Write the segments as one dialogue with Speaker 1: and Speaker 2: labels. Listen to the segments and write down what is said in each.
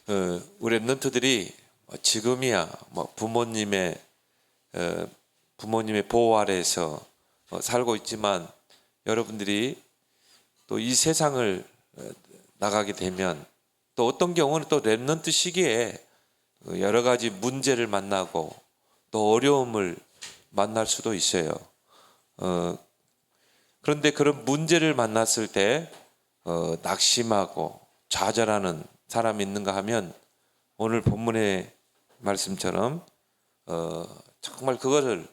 Speaker 1: 우리 랩런트들이 지금이야 부모님의 보호 아래에서 살고 있지만, 여러분들이 또 이 세상을 나가게 되면 또 어떤 경우는 또 랩런트 시기에 여러 가지 문제를 만나고 또 어려움을 만날 수도 있어요. 그런데 그런 문제를 만났을 때 낙심하고 좌절하는 사람이 있는가 하면, 오늘 본문의 말씀처럼 정말 그거를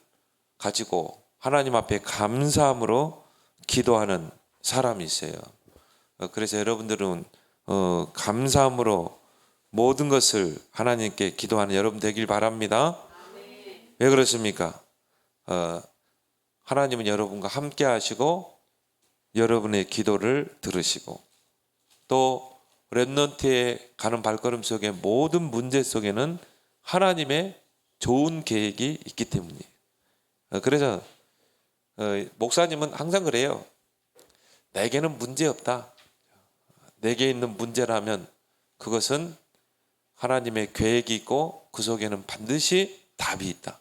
Speaker 1: 가지고 하나님 앞에 감사함으로 기도하는 사람이 있어요. 그래서 여러분들은 감사함으로 모든 것을 하나님께 기도하는 여러분 되길 바랍니다. 왜 그렇습니까? 하나님은 여러분과 함께 하시고 여러분의 기도를 들으시고, 또 렘넌트에 가는 발걸음 속에 모든 문제 속에는 하나님의 좋은 계획이 있기 때문이에요. 그래서 목사님은 항상 그래요. 내게는 문제 없다. 내게 있는 문제라면 그것은 하나님의 계획이 있고 그 속에는 반드시 답이 있다.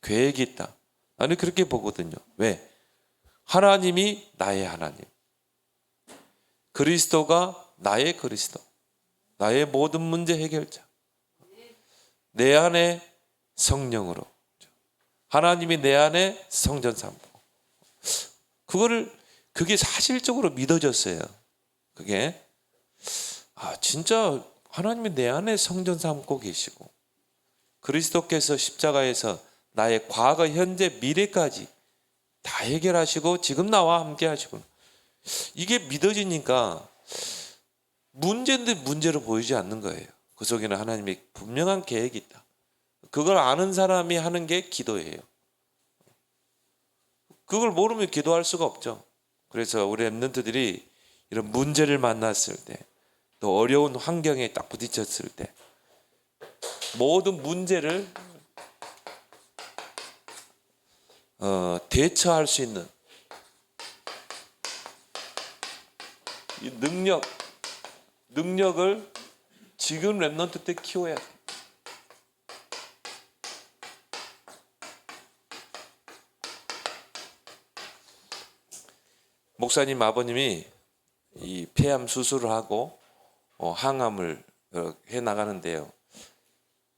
Speaker 1: 계획이 있다. 나는 그렇게 보거든요. 왜? 하나님이 나의 하나님, 그리스도가 나의 그리스도, 나의 모든 문제 해결자, 내 안에 성령으로, 하나님이 내 안에 성전 삼고, 그게 사실적으로 믿어졌어요. 그게 진짜 하나님이 내 안에 성전 삼고 계시고, 그리스도께서 십자가에서 나의 과거, 현재, 미래까지 다 해결하시고 지금 나와 함께 하시고, 이게 믿어지니까 문제인데 문제로 보이지 않는 거예요. 그 속에는 하나님의 분명한 계획이 있다. 그걸 아는 사람이 하는 게 기도예요. 그걸 모르면 기도할 수가 없죠. 그래서 우리 랩런트들이 이런 문제를 만났을 때, 또 어려운 환경에 딱 부딪혔을 때, 모든 문제를 대처할 수 있는 이 능력을 지금 랩런트 때 키워야 돼. 목사님 아버님이 이 폐암 수술을 하고 항암을 해 나가는데요,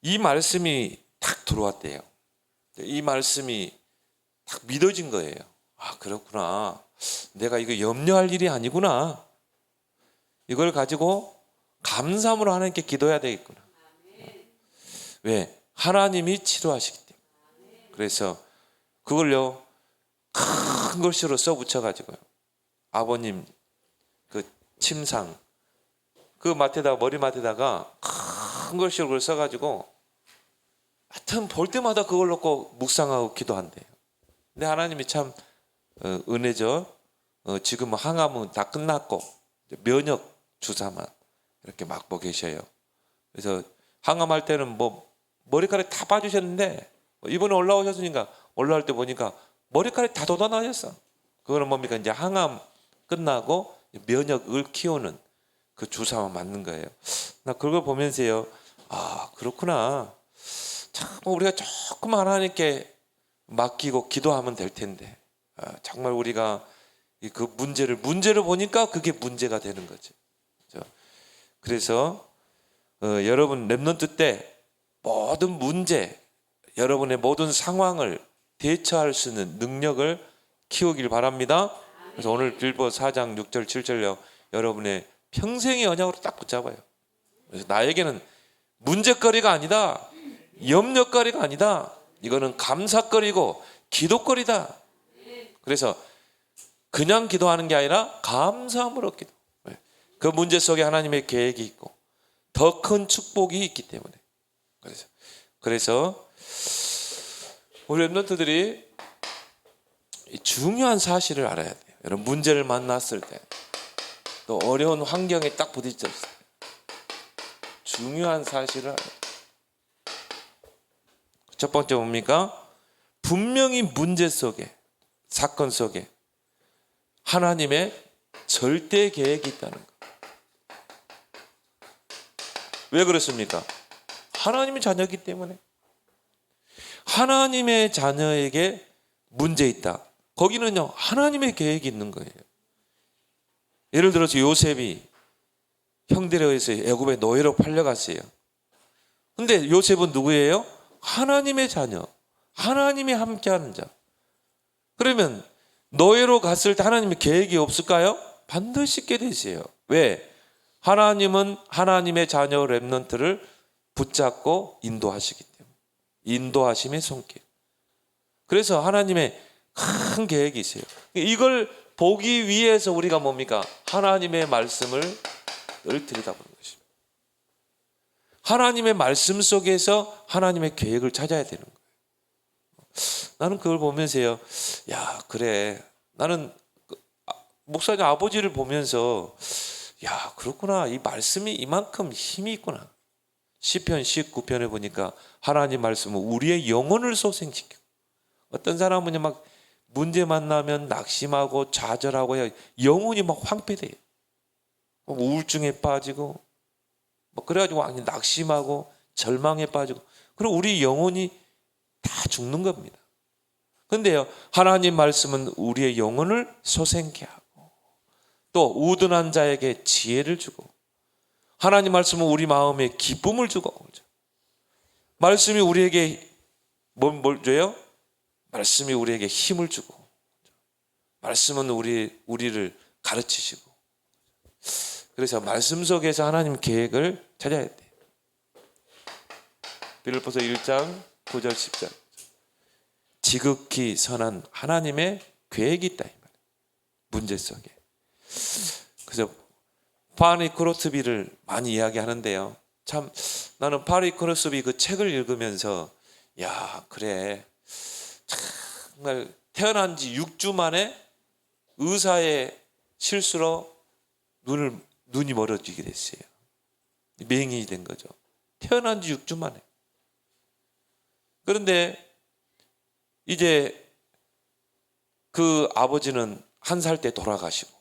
Speaker 1: 이 말씀이 딱 들어왔대요. 이 말씀이 딱 믿어진 거예요. 그렇구나. 내가 이거 염려할 일이 아니구나. 이걸 가지고 감사함으로 하나님께 기도해야 되겠구나. 왜? 하나님이 치료하시기 때문에. 그래서 그걸요 큰 글씨로 써붙여가지고요, 아버님 그 침상 그 머리맡에다가 큰 글씨로 그걸 써가지고, 하여튼 볼 때마다 그걸 놓고 묵상하고 기도한대요. 근데 하나님이 참 은혜죠. 지금 항암은 다 끝났고 면역 주사만 이렇게 맞고 계셔요. 그래서 항암할 때는 머리카락이 다 빠지셨는데, 이번에 올라오셨으니까 올라올 때 보니까 머리카락이 다 돋아나셨어. 그거는 뭡니까? 이제 항암 끝나고 면역을 키우는 그 주사만 맞는 거예요. 나 그걸 보면서요, 그렇구나. 참 우리가 조금 하나님께 맡기고 기도하면 될 텐데, 정말 우리가 그 문제를 보니까 그게 문제가 되는 거죠. 그래서 여러분 랩런트 때 모든 문제, 여러분의 모든 상황을 대처할 수 있는 능력을 키우길 바랍니다. 그래서 오늘 빌보 4장 6절 7절요, 여러분의 평생의 언약으로 딱 붙잡아요. 그래서 나에게는 문제거리가 아니다, 염려거리가 아니다, 이거는 감사거리고 기도거리다. 그래서 그냥 기도하는 게 아니라 감사함으로 기도. 그 문제 속에 하나님의 계획이 있고 더 큰 축복이 있기 때문에. 그래서 우리 랩런트들이 중요한 사실을 알아야 돼요. 여러분 문제를 만났을 때, 또 어려운 환경에 딱 부딪혔을 때 중요한 사실을 알아야 돼요. 첫 번째 뭡니까? 분명히 문제 속에, 사건 속에 하나님의 절대 계획이 있다는 것. 왜 그렇습니까? 하나님의 자녀이기 때문에. 하나님의 자녀에게 문제 있다. 거기는요, 하나님의 계획이 있는 거예요. 예를 들어서 요셉이 형들에 의해서 애굽의 노예로 팔려갔어요. 근데 요셉은 누구예요? 하나님의 자녀. 하나님이 함께하는 자. 그러면 노예로 갔을 때 하나님의 계획이 없을까요? 반드시 있게 되세요. 왜? 하나님은 하나님의 자녀 렘넌트를 붙잡고 인도하시기 때문에. 인도하심의 손길. 그래서 하나님의 큰 계획이 있어요. 이걸 보기 위해서 우리가 뭡니까? 하나님의 말씀을 늘 들여다보는 것입니다. 하나님의 말씀 속에서 하나님의 계획을 찾아야 되는 거예요. 나는 그걸 보면서요, 야, 그래. 나는 목사님 아버지를 보면서, 야, 그렇구나. 이 말씀이 이만큼 힘이 있구나. 시편 19편에 보니까 하나님 말씀은 우리의 영혼을 소생시키고, 어떤 사람은 막 문제 만나면 낙심하고 좌절하고 영혼이 막 황폐돼요. 우울증에 빠지고, 그래가지고 낙심하고 절망에 빠지고, 그리고 우리 영혼이 다 죽는 겁니다. 근데요, 하나님 말씀은 우리의 영혼을 소생케 하고, 또 우둔한 자에게 지혜를 주고, 하나님 말씀은 우리 마음에 기쁨을 주고, 말씀이 우리에게 뭘 줘요? 말씀이 우리에게 힘을 주고, 말씀은 우리를 가르치시고. 그래서 말씀 속에서 하나님 계획을 찾아야 돼요. 빌립보서 1장 9절 10절. 지극히 선한 하나님의 계획이 있다, 이 말이에요. 문제 속에. 그래서 파니 크로스비를 많이 이야기하는데요. 참 나는 파니 크로스비 그 책을 읽으면서, 야, 그래, 정말 태어난 지 6주 만에 의사의 실수로 눈이 멀어지게 됐어요. 맹인이 된 거죠. 태어난 지 6주 만에. 그런데 이제 그 아버지는 1살 때 돌아가시고,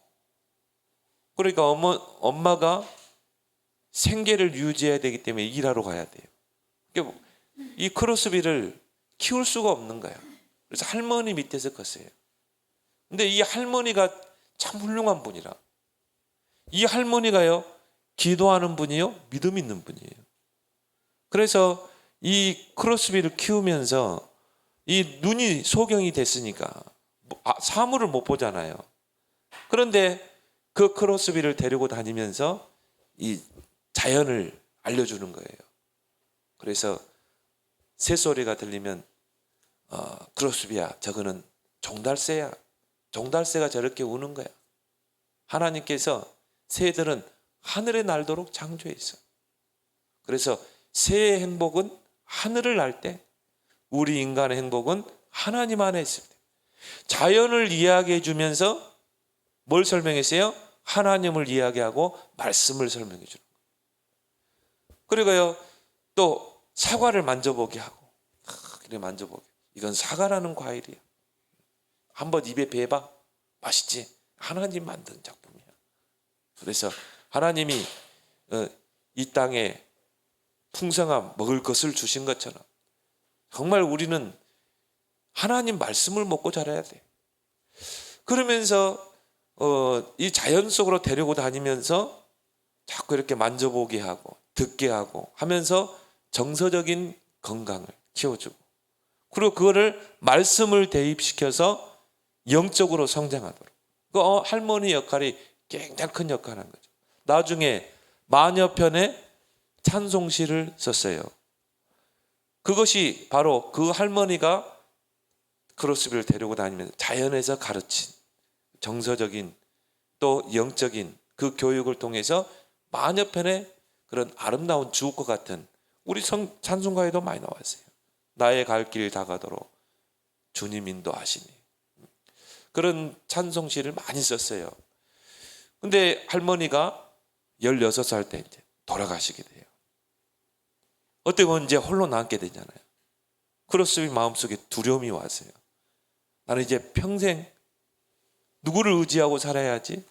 Speaker 1: 그러니까 엄마가 생계를 유지해야 되기 때문에 일하러 가야 돼요. 그러니까 이 크로스비를 키울 수가 없는 거예요. 그래서 할머니 밑에서 컸어요. 근데 이 할머니가 참 훌륭한 분이라. 이 할머니가요, 기도하는 분이요, 믿음 있는 분이에요. 그래서 이 크로스비를 키우면서 이 눈이 소경이 됐으니까 사물을 못 보잖아요. 그런데 그 크로스비를 데리고 다니면서 이 자연을 알려주는 거예요. 그래서 새소리가 들리면 크로스비야, 저거는 종달새야. 종달새가 저렇게 우는 거야. 하나님께서 새들은 하늘에 날도록 창조했어. 그래서 새의 행복은 하늘을 날 때, 우리 인간의 행복은 하나님 안에 있을 때. 자연을 이야기해 주면서 뭘 설명했어요? 하나님을 이야기하고 말씀을 설명해 주는 거예요. 그리고요, 또 사과를 만져보게 하고, 그래, 만져보게. 이건 사과라는 과일이야. 한번 입에 베봐. 맛있지? 하나님 만든 작품이야. 그래서 하나님이 이 땅에 풍성한 먹을 것을 주신 것처럼 정말 우리는 하나님 말씀을 먹고 자라야 돼. 그러면서 이 자연 속으로 데리고 다니면서 자꾸 이렇게 만져보게 하고 듣게 하고 하면서 정서적인 건강을 키워주고, 그리고 그거를 말씀을 대입시켜서 영적으로 성장하도록. 그 할머니 역할이 굉장히 큰 역할을 한 거죠. 나중에 마녀편에 찬송시를 썼어요. 그것이 바로 그 할머니가 크로스비를 데리고 다니면서 자연에서 가르친 정서적인 또 영적인 그 교육을 통해서 마녀편에 그런 아름다운 주옥과 같은, 우리 찬송가에도 많이 나왔어요. 나의 갈 길 다가도록 주님 인도하시니. 그런 찬송시를 많이 썼어요. 근데 할머니가 16살 때 이제 돌아가시게 돼요. 어떻게 보면 이제 홀로 남게 되잖아요. 크로스비 마음속에 두려움이 왔어요. 나는 이제 평생 누구를 의지하고 살아야지?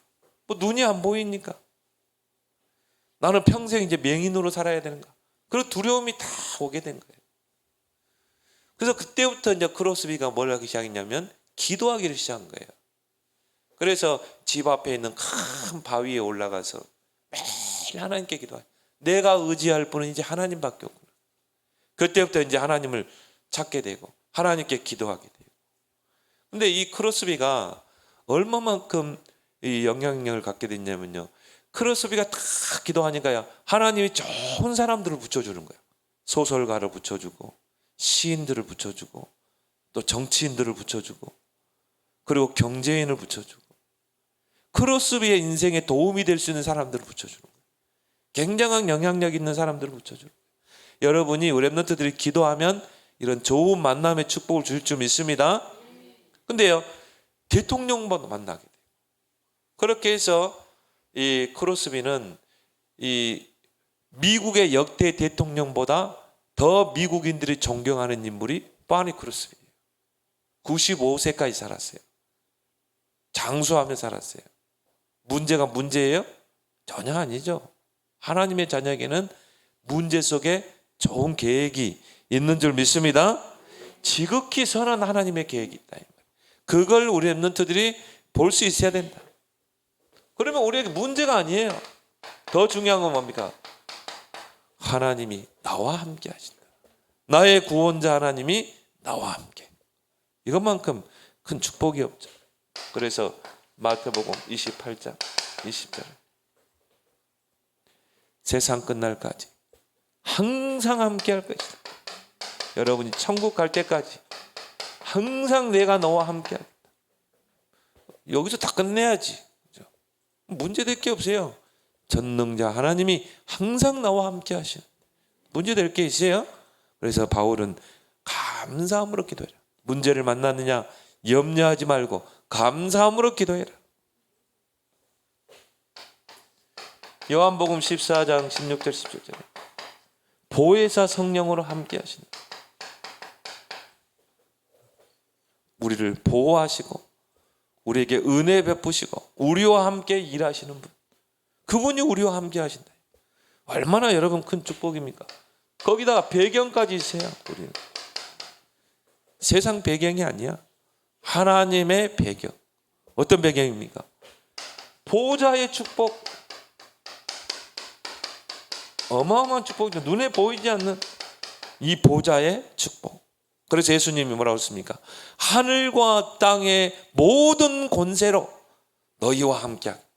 Speaker 1: 뭐 눈이 안 보이니까. 나는 평생 이제 맹인으로 살아야 되는가? 그런 두려움이 다 오게 된 거예요. 그래서 그때부터 이제 크로스비가 뭘 하기 시작했냐면 기도하기를 시작한 거예요. 그래서 집 앞에 있는 큰 바위에 올라가서 매일 하나님께 기도해요. 내가 의지할 분은 이제 하나님밖에 없구나. 그때부터 이제 하나님을 찾게 되고 하나님께 기도하게 돼요. 근데 이 크로스비가 얼마만큼 이 영향력을 갖게 됐냐면요, 크로스비가 다 기도하니까요, 하나님이 좋은 사람들을 붙여주는 거예요. 소설가를 붙여주고 시인들을 붙여주고 또 정치인들을 붙여주고 그리고 경제인을 붙여주고 크로스비의 인생에 도움이 될 수 있는 사람들을 붙여주는 거예요. 굉장한 영향력 있는 사람들을 붙여주는 거예요. 여러분이 우리 랩런트들이 기도하면 이런 좋은 만남의 축복을 줄 줄 믿습니다. 근데요, 대통령도 만나게 돼요. 그렇게 해서 이 크로스비는 이 미국의 역대 대통령보다 더 미국인들이 존경하는 인물이 바니 크로스비예요. 95세까지 살았어요. 장수하며 살았어요. 문제가 문제예요? 전혀 아니죠. 하나님의 자녀에게는 문제 속에 좋은 계획이 있는 줄 믿습니다. 지극히 선한 하나님의 계획이 있다. 그걸 우리 랩런트들이 볼 수 있어야 된다. 그러면 우리에게 문제가 아니에요. 더 중요한 건 뭡니까? 하나님이 나와 함께 하신다. 나의 구원자 하나님이 나와 함께. 이것만큼 큰 축복이 없죠. 그래서 마태복음 28장 20절, 세상 끝날까지 항상 함께 할 것이다. 여러분이 천국 갈 때까지 항상 내가 너와 함께 하겠다. 여기서 다 끝내야지. 문제될 게 없어요. 전능자 하나님이 항상 나와 함께 하시는, 문제될 게 있어요? 그래서 바울은 감사함으로 기도해라. 문제를 만났느냐 염려하지 말고 감사함으로 기도해라. 요한복음 14장 16절 17절에 보혜사 성령으로 함께 하신다. 우리를 보호하시고 우리에게 은혜 베푸시고 우리와 함께 일하시는 분, 그분이 우리와 함께 하신다. 얼마나 여러분 큰 축복입니까? 거기다가 배경까지 있어요. 우리는 세상 배경이 아니야. 하나님의 배경. 어떤 배경입니까? 보좌의 축복. 어마어마한 축복이죠. 눈에 보이지 않는 이 보좌의 축복. 그래서 예수님이 뭐라고 했습니까? 하늘과 땅의 모든 권세로 너희와 함께 하겠다.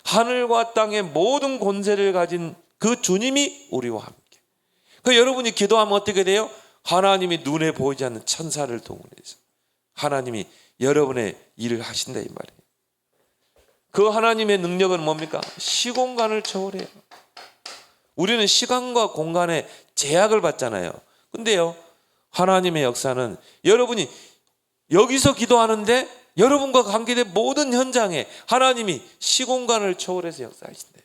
Speaker 1: 하늘과 땅의 모든 권세를 가진 그 주님이 우리와 함께. 그 여러분이 기도하면 어떻게 돼요? 하나님이 눈에 보이지 않는 천사를 동원해서 하나님이 여러분의 일을 하신다, 이 말이에요. 그 하나님의 능력은 뭡니까? 시공간을 초월해요. 우리는 시간과 공간에 제약을 받잖아요. 근데요, 하나님의 역사는 여러분이 여기서 기도하는데 여러분과 관계된 모든 현장에 하나님이 시공간을 초월해서 역사하신대.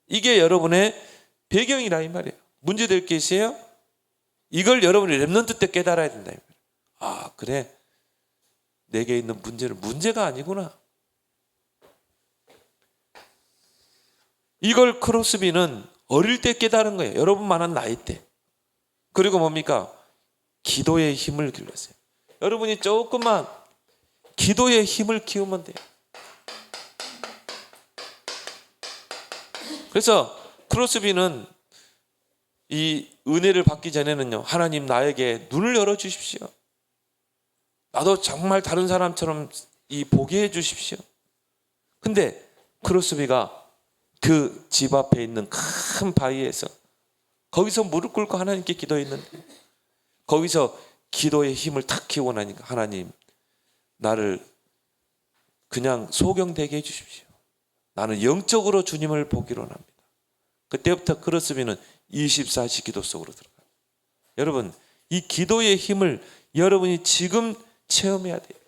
Speaker 1: 이게 여러분의 배경이라 이 말이에요. 문제될 게 있어요? 이걸 여러분이 랩런트 때 깨달아야 된다. 아, 그래. 내게 있는 문제는 문제가 아니구나. 이걸 크로스비는 어릴 때 깨달은 거예요. 여러분만한 나이 때. 그리고 뭡니까? 기도의 힘을 길렀어요. 여러분이 조금만 기도의 힘을 키우면 돼요. 그래서 크로스비는 이 은혜를 받기 전에는요, 하나님 나에게 눈을 열어주십시오. 나도 정말 다른 사람처럼 이 보게 해주십시오. 근데 크로스비가 그 집 앞에 있는 큰 바위에서 거기서 무릎 꿇고 하나님께 기도했는데, 거기서 기도의 힘을 탁 키우고 나니까 하나님, 나를 그냥 소경되게 해주십시오. 나는 영적으로 주님을 보기로 합니다. 그때부터 크로스비는 24시 기도 속으로 들어가요. 여러분, 이 기도의 힘을 여러분이 지금 체험해야 돼요.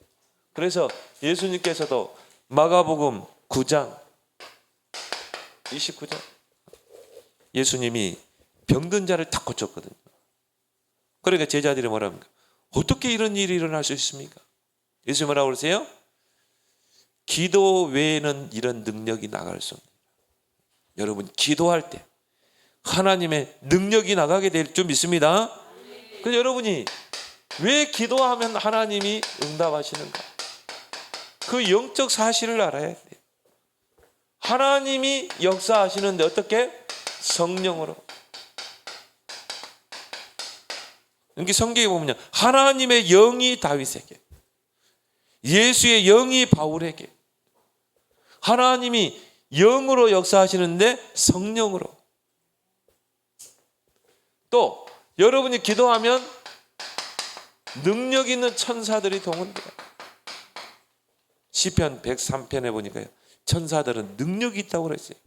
Speaker 1: 그래서 예수님께서도 마가복음 9장 29절, 예수님이 병든 자를 탁 고쳤거든요. 그러니까 제자들이 뭐라 합니까? 어떻게 이런 일이 일어날 수 있습니까? 예수님 뭐라고 그러세요? 기도 외에는 이런 능력이 나갈 수 없습니다. 여러분 기도할 때 하나님의 능력이 나가게 될 줄 믿습니다. 그래서 여러분이 왜 기도하면 하나님이 응답하시는가? 그 영적 사실을 알아야 돼요. 하나님이 역사하시는데 어떻게? 성령으로. 여기 성경에 보면요, 하나님의 영이 다윗에게, 예수의 영이 바울에게, 하나님이 영으로 역사하시는데 성령으로. 또 여러분이 기도하면 능력 있는 천사들이 동원돼요. 시편 103편에 보니까요, 천사들은 능력이 있다고 그랬어요.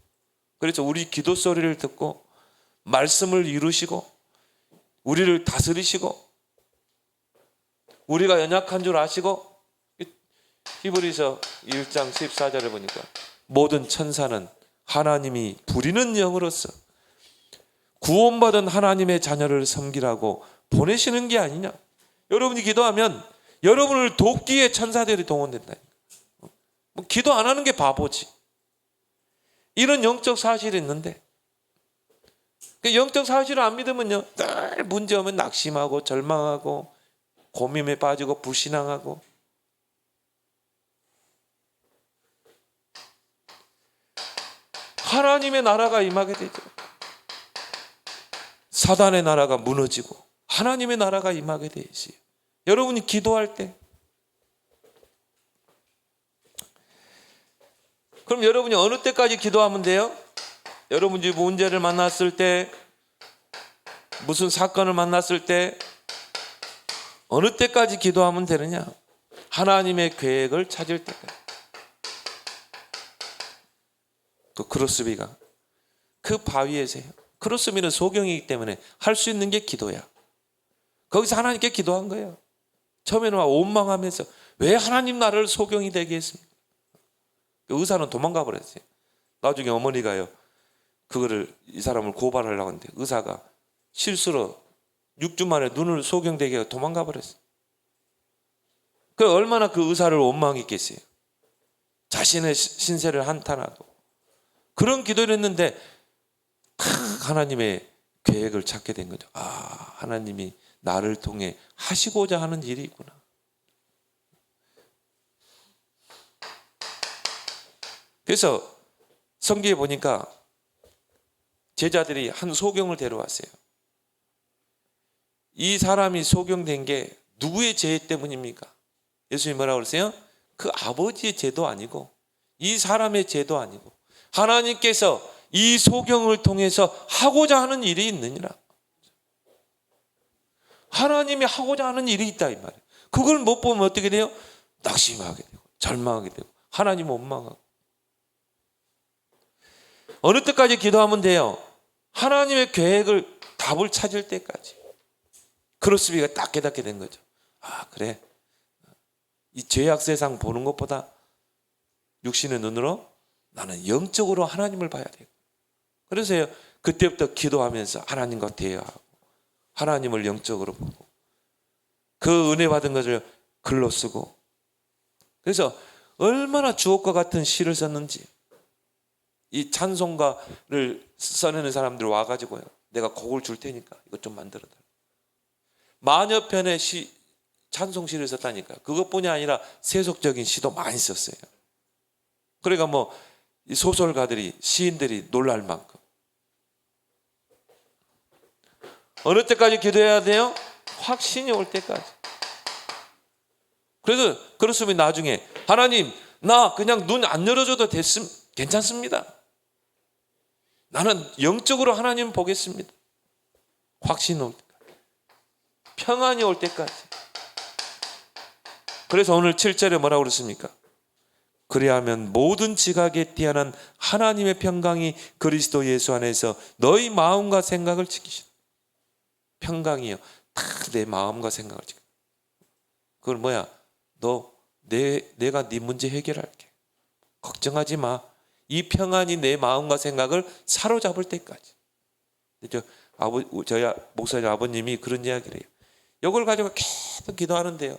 Speaker 1: 그래서 우리 기도 소리를 듣고 말씀을 이루시고 우리를 다스리시고 우리가 연약한 줄 아시고, 히브리서 1장 14절에 보니까 모든 천사는 하나님이 부리는 영으로서 구원받은 하나님의 자녀를 섬기라고 보내시는 게 아니냐. 여러분이 기도하면 여러분을 돕기에 천사들이 동원된다니까. 뭐 기도 안 하는 게 바보지. 이런 영적 사실이 있는데, 그 영적 사실을 안 믿으면요, 늘 문제오면 낙심하고 절망하고 고민에 빠지고 불신앙하고. 하나님의 나라가 임하게 되죠. 사단의 나라가 무너지고 하나님의 나라가 임하게 되지. 여러분이 기도할 때, 그럼 여러분이 어느 때까지 기도하면 돼요? 여러분이 문제를 만났을 때, 무슨 사건을 만났을 때 어느 때까지 기도하면 되느냐? 하나님의 계획을 찾을 때까지. 그 크로스비가 그 바위에서요, 크로스비는 소경이기 때문에 할 수 있는 게 기도야. 거기서 하나님께 기도한 거예요. 처음에는 막 원망하면서 왜 하나님 나를 소경이 되게 했습니까? 의사는 도망가 버렸어요. 나중에 어머니가요, 그거를, 이 사람을 고발하려고 하는데 의사가 실수로 6주 만에 눈을 소경되게 해서 도망가 버렸어요. 그 얼마나 그 의사를 원망했겠어요. 자신의 신세를 한탄하고. 그런 기도를 했는데 하나님의 계획을 찾게 된 거죠. 아, 하나님이 나를 통해 하시고자 하는 일이 있구나. 그래서 성경에 보니까 제자들이 한 소경을 데려왔어요. 이 사람이 소경된 게 누구의 죄 때문입니까? 예수님이 뭐라고 그러세요? 그 아버지의 죄도 아니고 이 사람의 죄도 아니고 하나님께서 이 소경을 통해서 하고자 하는 일이 있느니라. 하나님이 하고자 하는 일이 있다 이 말이에요. 그걸 못 보면 어떻게 돼요? 낙심하게 되고 절망하게 되고 하나님 원망하고. 어느 때까지 기도하면 돼요? 하나님의 계획을, 답을 찾을 때까지. 크로스비가 딱 깨닫게 된 거죠. 아, 그래, 이 죄악 세상 보는 것보다 육신의 눈으로 나는 영적으로 하나님을 봐야 되고. 그래서요, 그때부터 기도하면서 하나님과 대화하고 하나님을 영적으로 보고 그 은혜 받은 것을 글로 쓰고. 그래서 얼마나 주옥과 같은 시를 썼는지. 이 찬송가를 써내는 사람들 와가지고요, 내가 곡을 줄 테니까 이것 좀 만들어달라. 만여 편의 찬송시를 썼다니까. 그것뿐이 아니라 세속적인 시도 많이 썼어요. 그러니까 뭐 소설가들이, 시인들이 놀랄 만큼. 어느 때까지 기도해야 돼요? 확신이 올 때까지. 그래서 그렇으면 나중에 하나님, 나 그냥 눈 안 열어줘도 괜찮습니다. 나는 영적으로 하나님 보겠습니다. 확신이 올 때까지, 평안이 올 때까지. 그래서 오늘 7절에 뭐라고 그랬습니까? 그리하면 모든 지각에 뛰어난 하나님의 평강이 그리스도 예수 안에서 너희 마음과 생각을 지키시다. 평강이요, 다 내 마음과 생각을 지켜. 그걸 뭐야? 내가 네 문제 해결할게. 걱정하지 마. 이 평안이 내 마음과 생각을 사로잡을 때까지. 저희 목사님 아버님이 그런 이야기를 해요. 이걸 가지고 계속 기도하는데요,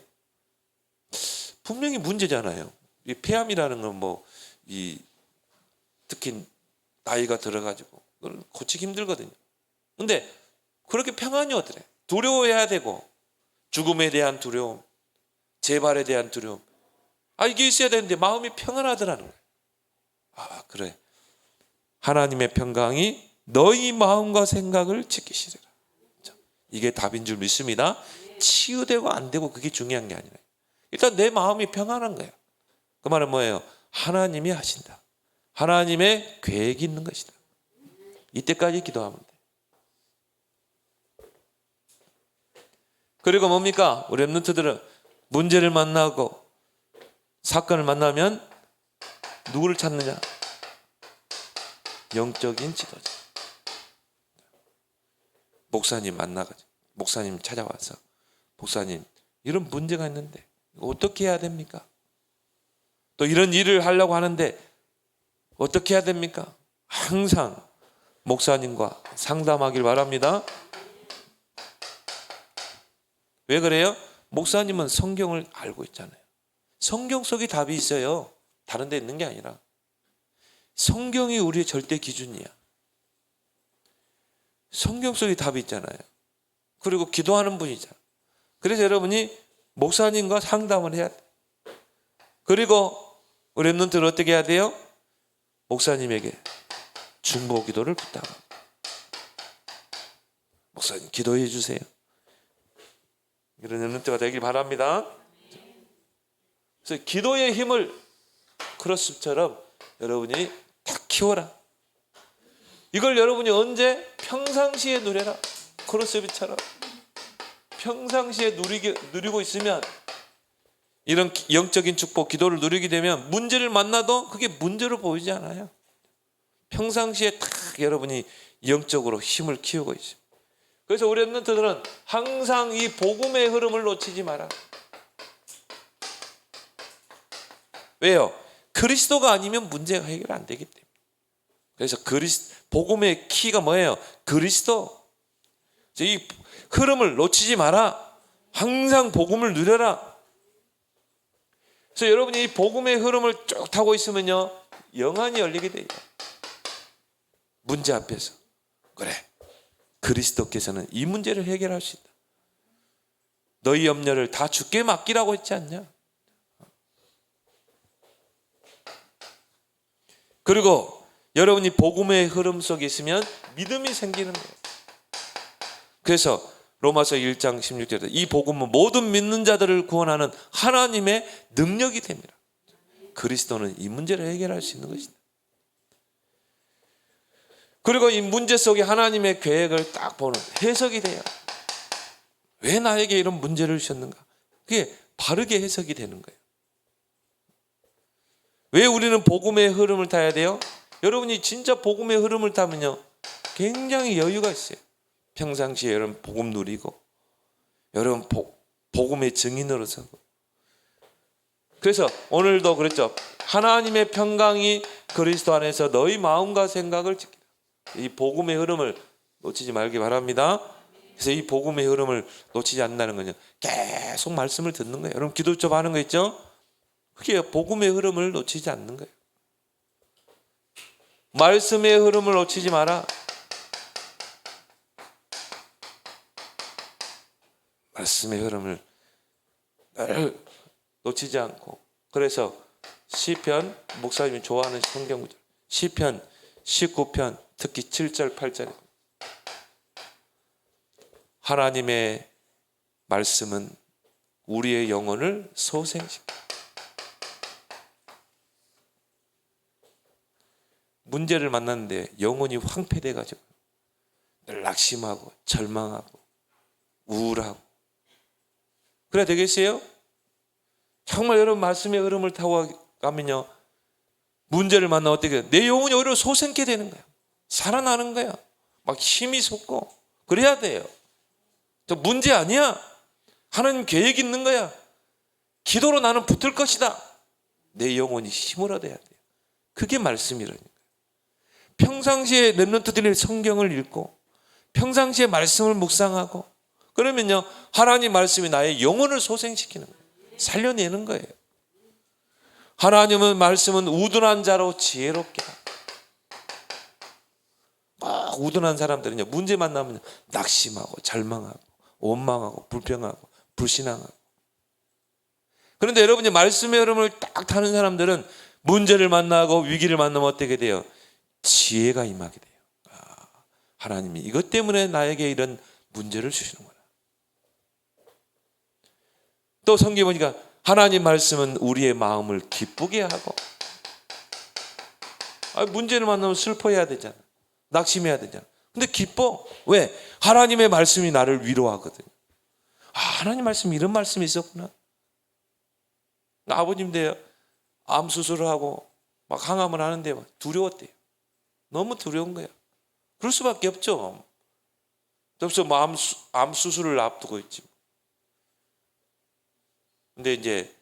Speaker 1: 분명히 문제잖아요. 이 폐암이라는 건 특히 나이가 들어가지고 그걸 고치기 힘들거든요. 근데 그렇게 평안이 어떠래? 두려워해야 되고, 죽음에 대한 두려움, 재발에 대한 두려움, 이게 있어야 되는데 마음이 평안하더라는 거예요. 그래, 하나님의 평강이 너희 마음과 생각을 지키시리라. 이게 답인 줄 믿습니다. 치유되고 안 되고 그게 중요한 게 아니라 일단 내 마음이 평안한 거예요. 그 말은 뭐예요? 하나님이 하신다. 하나님의 계획이 있는 것이다. 이때까지 기도하면 돼. 그리고 뭡니까? 우리 랩런트들은 문제를 만나고 사건을 만나면 누구를 찾느냐? 영적인 지도자. 목사님 만나가지고, 목사님 찾아와서, 목사님 이런 문제가 있는데 어떻게 해야 됩니까? 또 이런 일을 하려고 하는데 어떻게 해야 됩니까? 항상 목사님과 상담하길 바랍니다. 왜 그래요? 목사님은 성경을 알고 있잖아요. 성경 속에 답이 있어요. 다른 데 있는 게 아니라 성경이 우리의 절대 기준이야. 성경 속에 답이 있잖아요. 그리고 기도하는 분이잖아. 그래서 여러분이 목사님과 상담을 해야 돼. 그리고 우리 랩런트는 어떻게 해야 돼요? 목사님에게 중보 기도를 부탁합니다. 목사님 기도해 주세요. 이런 랩런트가 되길 바랍니다. 그래서 기도의 힘을 크로스처럼 여러분이 탁 키워라. 이걸 여러분이 언제? 평상시에 누려라. 크로스처럼 평상시에 누리고 있으면 이런 영적인 축복, 기도를 누리게 되면 문제를 만나도 그게 문제로 보이지 않아요. 평상시에 딱 여러분이 영적으로 힘을 키우고 있어요. 그래서 우리 랩런트들은 항상 이 복음의 흐름을 놓치지 마라. 왜요? 그리스도가 아니면 문제가 해결 안 되기 때문에. 그래서 복음의 키가 뭐예요? 그리스도. 이 흐름을 놓치지 마라. 항상 복음을 누려라. 그래서 여러분이 이 복음의 흐름을 쭉 타고 있으면요, 영안이 열리게 돼요. 문제 앞에서. 그래, 그리스도께서는 이 문제를 해결할 수 있다. 너희 염려를 다 주께 맡기라고 했지 않냐? 그리고 여러분이 복음의 흐름 속에 있으면 믿음이 생기는 거예요. 그래서 로마서 1장 16절에 이 복음은 모든 믿는 자들을 구원하는 하나님의 능력이 됩니다. 그리스도는 이 문제를 해결할 수 있는 것이다. 그리고 이 문제 속에 하나님의 계획을 딱 보는 해석이 돼요. 왜 나에게 이런 문제를 주셨는가? 그게 바르게 해석이 되는 거예요. 왜 우리는 복음의 흐름을 타야 돼요? 여러분이 진짜 복음의 흐름을 타면요, 굉장히 여유가 있어요. 평상시에 여러분 복음 누리고, 여러분 복음의 증인으로 서고. 그래서 오늘도 그랬죠. 하나님의 평강이 그리스도 안에서 너희 마음과 생각을 지키라. 이 복음의 흐름을 놓치지 말기 바랍니다. 그래서 이 복음의 흐름을 놓치지 않는다는 건요, 계속 말씀을 듣는 거예요. 여러분 기도 좀 하는 거 있죠? 그게 복음의 흐름을 놓치지 않는 거예요. 말씀의 흐름을 놓치지 마라. 말씀의 흐름을 늘 놓치지 않고. 그래서 시편, 목사님이 좋아하는 성경 구절, 시편 19편 특히 7절 8절에 하나님의 말씀은 우리의 영혼을 소생시켜. 문제를 만났는데 영혼이 황폐돼가지고 늘 낙심하고 절망하고 우울하고 그래야 되겠어요? 정말 여러분 말씀의 흐름을 타고 가면요, 문제를 만나면 어떻게 해요? 내 영혼이 오히려 소생케 되는 거야. 살아나는 거야. 막 힘이 솟고 그래야 돼요. 저 문제 아니야. 하나님 계획이 있는 거야. 기도로 나는 붙을 것이다. 내 영혼이 힘을 얻어야 돼요. 그게 말씀이라니까. 평상시에 랩런트들이 성경을 읽고 평상시에 말씀을 묵상하고 그러면요, 하나님 말씀이 나의 영혼을 소생시키는 거예요. 살려내는 거예요. 하나님은 말씀은 우둔한 자로 지혜롭게 하고 우둔한 사람들은요, 문제만 나면 낙심하고 절망하고 원망하고 불평하고 불신앙하고. 그런데 여러분이 말씀의 흐름을 딱 타는 사람들은 문제를 만나고 위기를 만나면 어떻게 돼요? 지혜가 임하게 돼요. 하나님이 이것 때문에 나에게 이런 문제를 주시는구나. 또 성경에 보니까 하나님 말씀은 우리의 마음을 기쁘게 하고, 문제를 만나면 슬퍼해야 되잖아. 낙심해야 되잖아. 근데 기뻐. 왜? 하나님의 말씀이 나를 위로하거든. 하나님 말씀이 이런 말씀이 있었구나. 아버님도 암 수술을 하고 막 항암을 하는데 두려웠대요. 너무 두려운 거야. 그럴 수밖에 없죠. 그래서 암 수술을 앞두고 있지. 근데 이제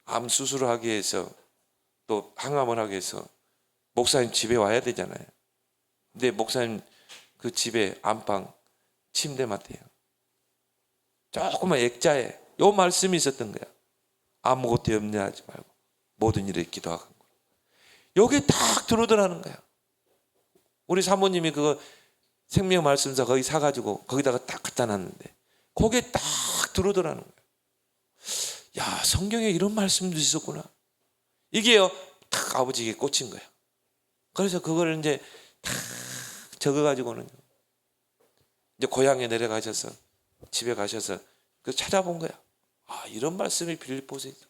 Speaker 1: 암 수술을 하기 위해서 또 항암을 하기 위해서 목사님 집에 와야 되잖아요. 근데 목사님 그 집에 안방 침대 맡아요. 조그만 액자에 요 말씀이 있었던 거야. 아무것도 염려하지 말고 모든 일에 기도하고. 여기 딱 들어오더라는 거야. 우리 사모님이 그거 생명 말씀서 거기 사가지고 거기다가 딱 갖다 놨는데 거기에 딱 들어오더라는 거야. 야, 성경에 이런 말씀도 있었구나. 이게요, 딱 아버지에게 꽂힌 거야. 그래서 그걸 이제 딱 적어가지고는 이제 고향에 내려가셔서 집에 가셔서 그 찾아본 거야. 이런 말씀이 빌립보서에 있어.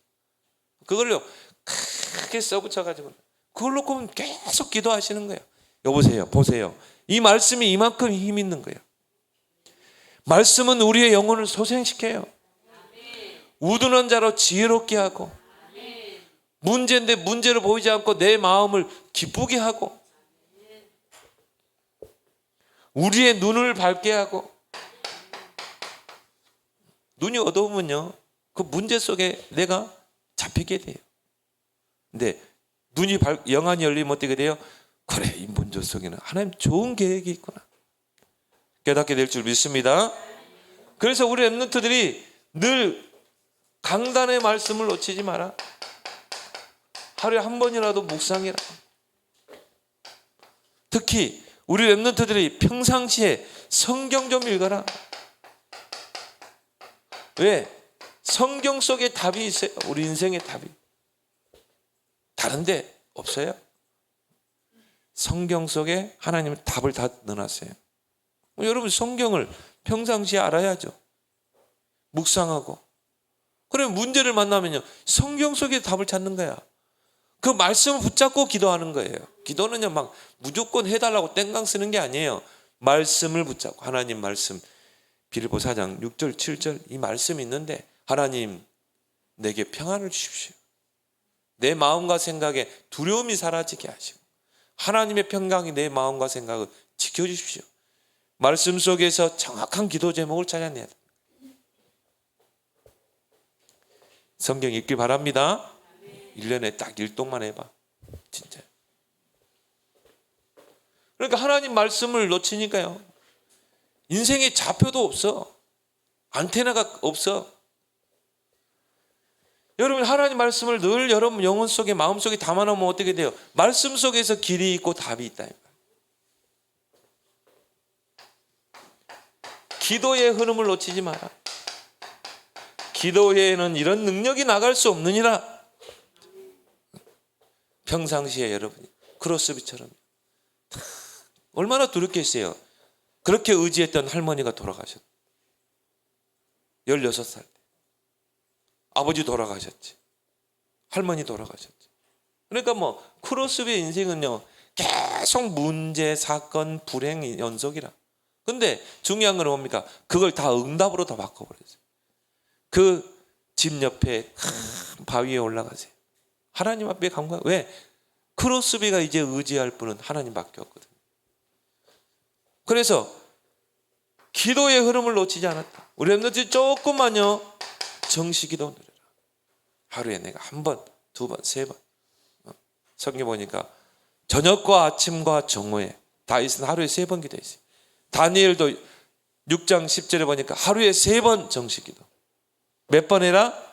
Speaker 1: 그걸요 크게 써붙여가지고 그걸 놓고 계속 기도하시는 거예요. 여보세요, 보세요. 이 말씀이 이만큼 힘 있는 거예요. 말씀은 우리의 영혼을 소생시켜요. 우둔한 자로 지혜롭게 하고, 문제인데 문제로 보이지 않고 내 마음을 기쁘게 하고, 우리의 눈을 밝게 하고. 눈이 어두우면요, 그 문제 속에 내가 잡히게 돼요. 근데 눈이 영안이 열리면 어떻게 돼요? 그래, 이 문제 속에는 하나님 좋은 계획이 있구나. 깨닫게 될 줄 믿습니다. 그래서 우리 렘넌트들이 늘 강단의 말씀을 놓치지 마라. 하루에 한 번이라도 묵상해라. 특히 우리 렘넌트들이 평상시에 성경 좀 읽어라. 왜? 성경 속에 답이 있어요. 우리 인생의 답이. 다른데 없어요. 성경 속에 하나님은 답을 다 넣어놨어요. 여러분 성경을 평상시에 알아야죠. 묵상하고. 그러면 문제를 만나면요, 성경 속에 답을 찾는 거야. 그 말씀을 붙잡고 기도하는 거예요. 기도는요 막 무조건 해달라고 땡강 쓰는 게 아니에요. 말씀을 붙잡고, 하나님 말씀, 빌립보 4장 6절 7절 이 말씀이 있는데, 하나님 내게 평안을 주십시오. 내 마음과 생각에 두려움이 사라지게 하시고 하나님의 평강이 내 마음과 생각을 지켜주십시오. 말씀 속에서 정확한 기도 제목을 찾아내야 돼. 성경 읽기 바랍니다. 1년에 딱 1동만 해봐. 진짜. 그러니까 하나님 말씀을 놓치니까요, 인생에 좌표도 없어. 안테나가 없어. 여러분 하나님 말씀을 늘 여러분 영혼 속에, 마음 속에 담아놓으면 어떻게 돼요? 말씀 속에서 길이 있고 답이 있다. 기도의 흐름을 놓치지 마라. 기도에는 이런 능력이 나갈 수 없느니라. 평상시에 여러분이 크로스비처럼 얼마나 두렵겠어요. 그렇게 의지했던 할머니가 돌아가셨. 16살 때 아버지 돌아가셨지, 할머니 돌아가셨지. 그러니까 뭐 크로스비의 인생은요 계속 문제, 사건, 불행 연속이라. 근데 중요한 건 뭡니까? 그걸 다 응답으로 다 바꿔버렸어요. 그 집 옆에 큰 바위에 올라가세요. 하나님 앞에 간거야. 왜? 크로스비가 이제 의지할 분은 하나님밖에 없거든요. 그래서 기도의 흐름을 놓치지 않았다. 우리 렘넌트 조금만요 정시기도 누려라. 하루에 내가 한 번, 두 번, 세 번. 성경 보니까 저녁과 아침과 정오에 다윗은 하루에 3번 기도했어요. 다니엘도 6장 10절에 보니까 하루에 3번 정시기도. 몇 번 해라?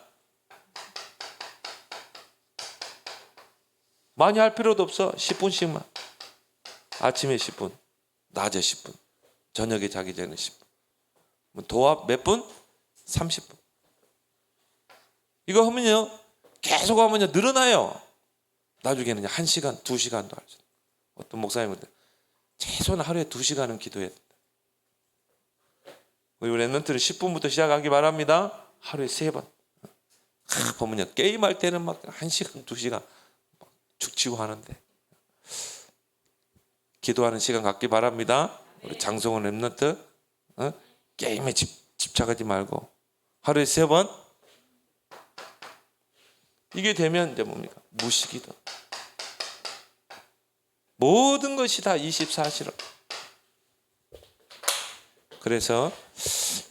Speaker 1: 많이 할 필요도 없어. 10분씩만. 아침에 10분, 낮에 10분, 저녁에 자기 전에 10분. 도합 몇 분? 30분. 이거 하면요, 계속 하면요 늘어나요. 나중에는 1시간, 2시간도 할 수 있어요. 어떤 목사님은 최소한 하루에 2시간은 기도해야 된다. 우리 랩런트는 10분부터 시작하기 바랍니다. 하루에 3번. 보면요, 게임할 때는 막 1시간, 2시간 죽치고 하는데, 기도하는 시간 갖기 바랍니다. 우리 장성원 랩런트, 게임에 집착하지 말고 하루에 3번. 이게 되면 이제 뭡니까? 무식이다. 모든 것이 다 24시로. 그래서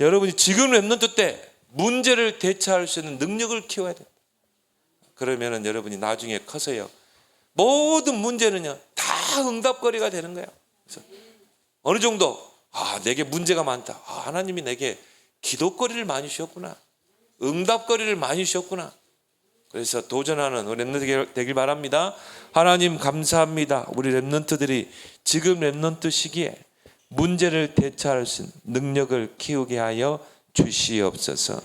Speaker 1: 여러분이 지금 랩런트 때 문제를 대처할 수 있는 능력을 키워야 된다. 그러면은 여러분이 나중에 커서요, 모든 문제는요 다 응답거리가 되는 거예요. 그래서 어느 정도, 내게 문제가 많다. 하나님이 내게 기도거리를 많이 주셨구나. 응답거리를 문이 주셨구나. 그래서 도전하는 우리 랩런트 되길 바랍니다. 하나님 감사합니다. 우리 랩런트들이 지금 랩런트 시기에 문제를 대처할 수 있는 능력을 키우게 하여 주시옵소서.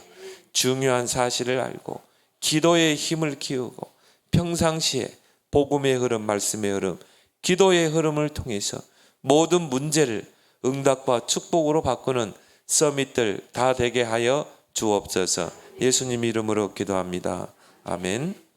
Speaker 1: 중요한 사실을 알고 기도의 힘을 키우고 평상시에 복음의 흐름, 말씀의 흐름, 기도의 흐름을 통해서 모든 문제를 응답과 축복으로 바꾸는 서밋들 다 되게 하여 주옵소서. 예수님 이름으로 기도합니다. 아멘.